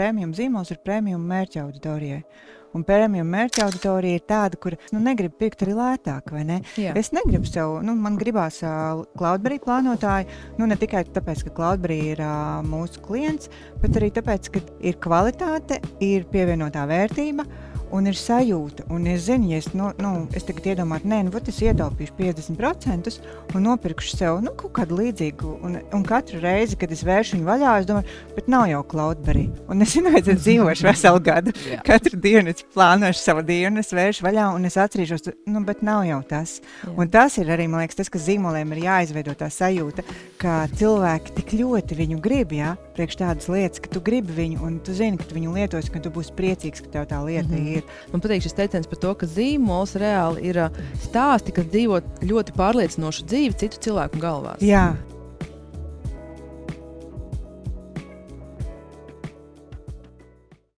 premium zīmols ir premium mērķa auditorijai. Un premium mērķa auditorija ir tāda, kur negribu pirkt arī lētāk, vai ne? Jā. Es negribu sev, man gribās Cloudberry plānotāju, ne tikai tāpēc, ka Cloudberry ir mūsu klients, bet arī tāpēc, ka ir kvalitāte, ir pievienotā vērtība un ir sajūta. Un es zinu, ja es tagad iedomātu, es ietaupīšu 50% un nopirkšu sev kaut kādu līdzīgu. Un katru reizi, kad es vēršu viņu vaļā, es domāju, bet nav jau Cloudberry. Un es dzīvošu veselu gadu. Katru dienu es plānošu savu dienu, es vēršu vaļā un es atcerīšos, bet nav jau tas. Jā. Un tas ir arī, man liekas, tas, ka zīmoliem ir jāizveido tā sajūta, ka cilvēki tik ļoti viņu grib, priekš tādas lietas, ka tu gribi viņu un tu zini, ka tu viņu lietos, ka tu būsi priecīgs, ka tev tā lieta ir. Man patīk šis teiciens par to, ka zīmols reāli ir stāsti, kas dzīvo ļoti pārliecinošu dzīvi citu cilvēku galvās. Jā.